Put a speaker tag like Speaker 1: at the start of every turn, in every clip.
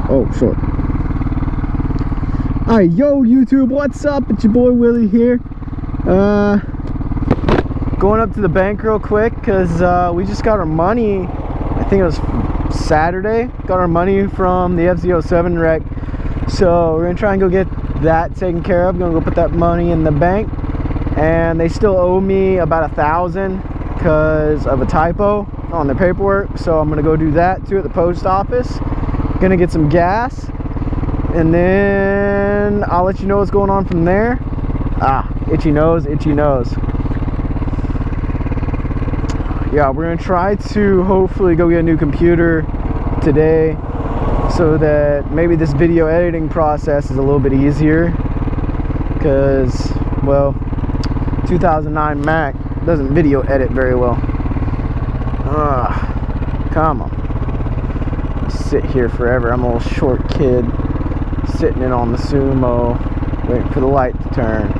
Speaker 1: Oh, short. Alright, yo YouTube, what's up? It's your boy Willie here. Going up to the bank real quick because we just got our money. I think it was Saturday. Got our money from the FZ07 wreck. So we're gonna try and go get that taken care of. Gonna go put that money in the bank. And they still owe me about $1,000 because of a typo on their paperwork. So I'm gonna go do that too at the post office. Gonna get some gas. And then I'll let you know what's going on from there. Ah, itchy nose, itchy nose. Yeah, we're gonna try to hopefully go get a new computer today so that maybe this video editing process is a little bit easier, because, well, 2009 Mac doesn't video edit very well. Come on. Sit here forever. I'm a little short kid sitting in on the sumo waiting for the light to turn.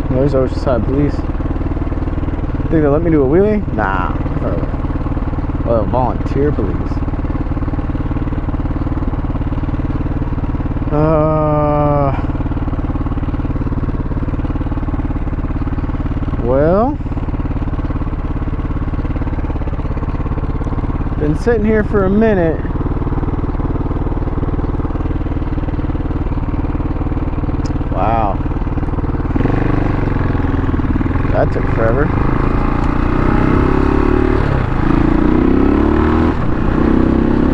Speaker 1: There's Oceanside Police. Think they'll let me do a wheelie? Nah. Well, volunteer police. Well, been sitting here for a minute. Wow. That took forever.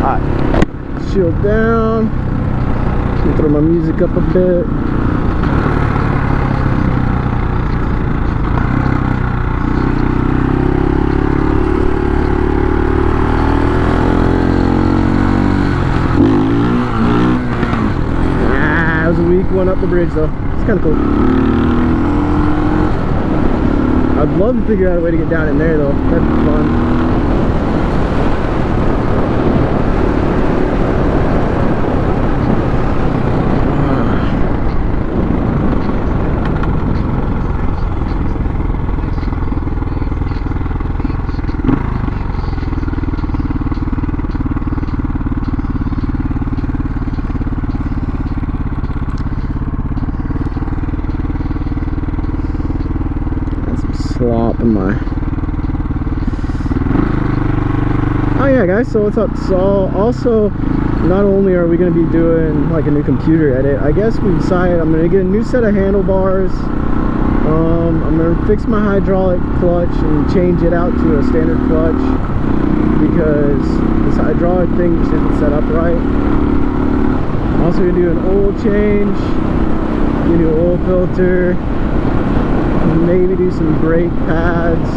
Speaker 1: Alright, shield down. Throw my music up a bit. That was a weak one up the bridge though. It's kind of cool. I'd love to figure out a way to get down in there though. That'd be fun. Slop in my... Oh yeah guys, so what's up? So also, not only are we going to be doing like a new computer edit, I guess we decided I'm going to get a new set of handlebars. I'm going to fix my hydraulic clutch and change it out to a standard clutch because this hydraulic thing just isn't set up right. I'm also going to do an oil change, get a new oil filter, maybe do some brake pads,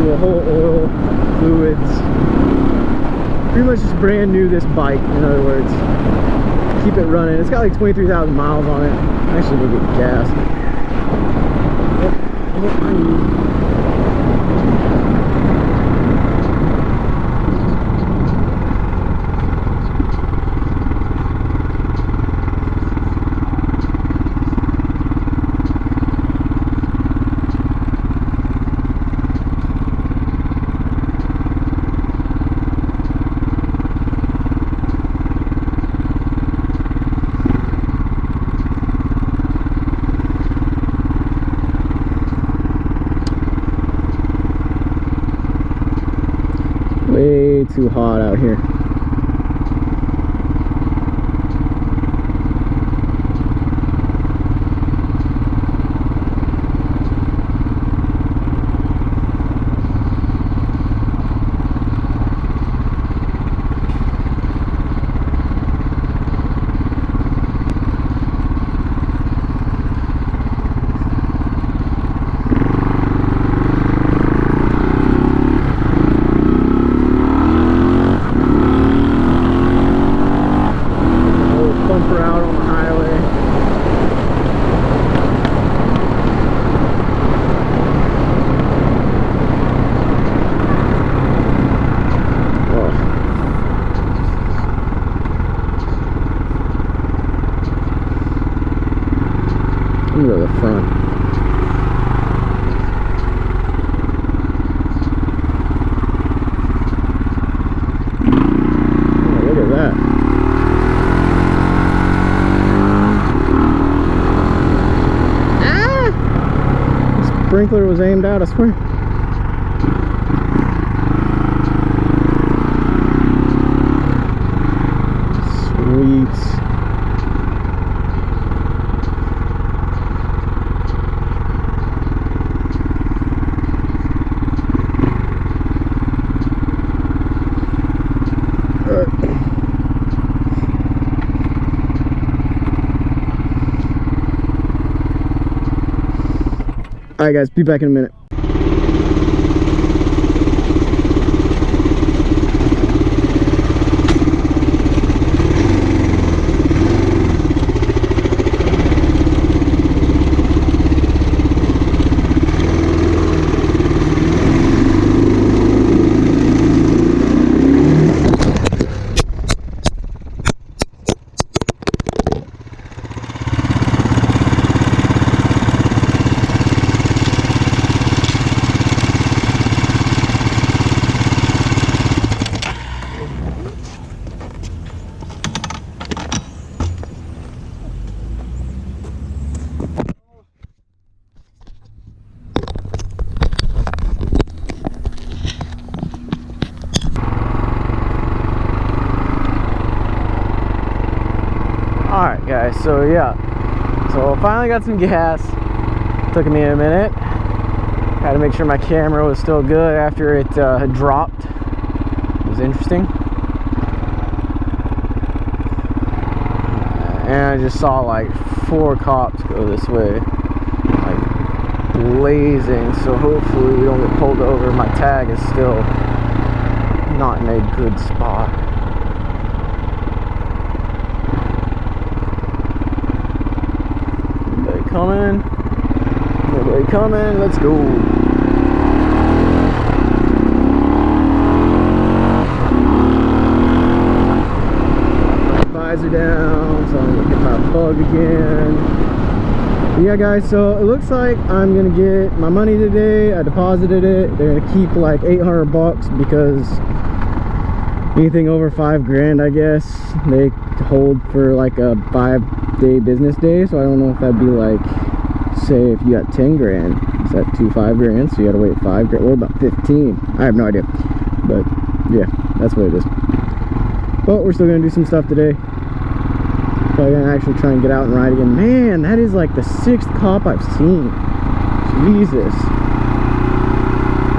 Speaker 1: do a whole oil, fluids. Pretty much just brand new this bike, in other words. Keep it running. It's got like 23,000 miles on it. I actually need to get gas. Way too hot out here. go to the front. Oh, look at that. Ah! The sprinkler was aimed out, I swear. Sweet. Alright guys, be back in a minute. Alright guys, so yeah, so finally got some gas. Took me a minute. Had to make sure my camera was still good after it had dropped. It was interesting. And I just saw like 4 cops go this way, like blazing, so hopefully we don't get pulled over. My tag is still not in a good spot. Coming, nobody coming, let's go. Visor down, so I'm gonna hit my bug again. Yeah guys, so it looks like I'm gonna get my money today. I deposited it. They're gonna keep like 800 bucks because anything over 5 grand, I guess, they hold for like a 5-day business day. So I don't know if that'd be like, say if you got 10 grand, is that 5 grand? So you gotta wait 5 grand, what about 15? I have no idea, but yeah, that's what it is. But we're still gonna do some stuff today. Probably gonna actually try and get out and ride again. Man, that is like the 6th cop I've seen. Jesus.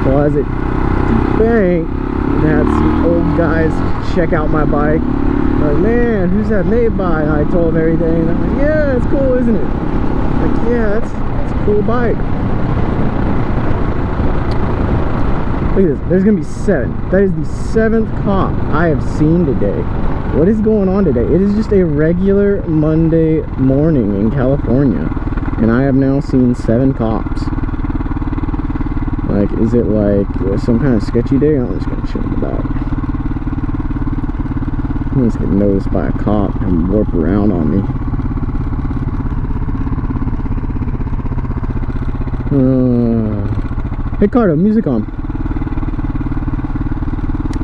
Speaker 1: So as it bank, had some old guys check out my bike. Like, man, who's that made by? And I told them everything. And I'm like, yeah, it's cool, isn't it? Like, yeah, that's a cool bike. Look at this. There's gonna be 7. That is the 7th cop I have seen today. What is going on today? It is just a regular Monday morning in California, and I have now seen 7 cops. Like, is it like some kind of sketchy day? I'm just gonna chill in the back. I'm just getting noticed by a cop and warp around on me. Hey Cardo, music on.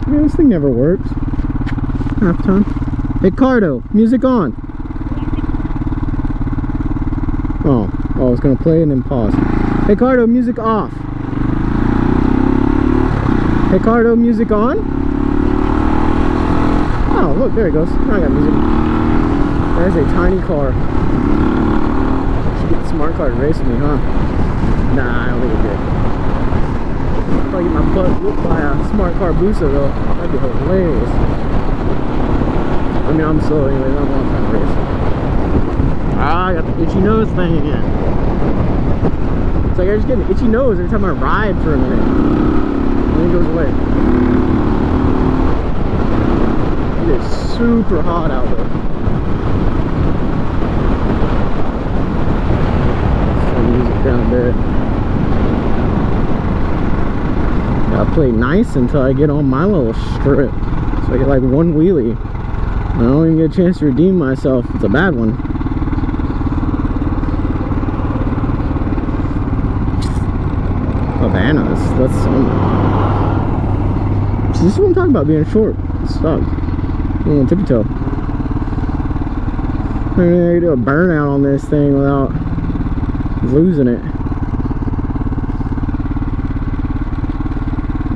Speaker 1: Man, this thing never works. Half time. Hey Cardo, music on. Oh, I was gonna play and then pause. Hey Cardo, music off. Hey Cardo, music on? Oh, look, there it goes. Now I got music. That is a tiny car. Should get the smart car to race with me, huh? Nah, I don't think it did. I'll probably get my butt whooped by a smart car booster though. That'd be hilarious. I mean, I'm slow anyways. I don't want to try to race. Ah, I got the itchy nose thing again. It's like I just get an itchy nose every time I ride for a minute. And then it goes away. It is super hot out there. Let's turn the music down a bit. Gotta play nice until I get on my little strip. So I get like one wheelie. I don't even get a chance to redeem myself. It's a bad one. savannas. That's so this is what I'm talking about, being short. Stop. I'm on tippy toe. I mean, I can do a burnout on this thing without losing it.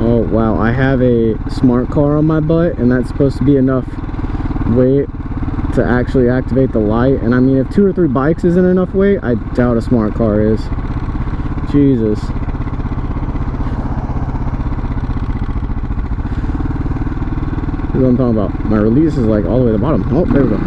Speaker 1: Oh wow, I have a smart car on my butt, and that's supposed to be enough weight to actually activate the light. And I mean, if 2 or 3 bikes isn't enough weight, I doubt a smart car is. Jesus. This is what I'm talking about. My release is like all the way to the bottom. Oh, there we go.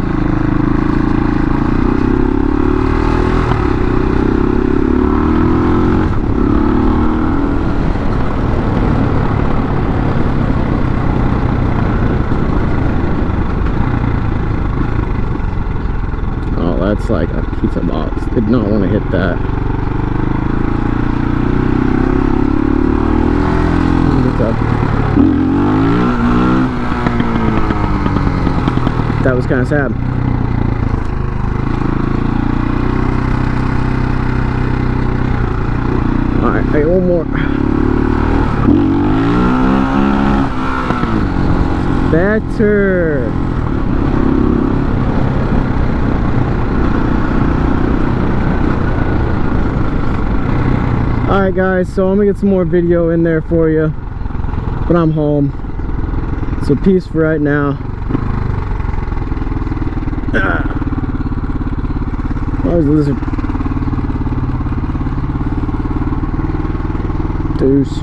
Speaker 1: That's like a pizza box. Did not want to hit that. That was kind of sad. Alright, hey, one more. Better. Alright guys, so I'm gonna get some more video in there for you, but I'm home, so peace for right now. Oh, there's a lizard. Deuce.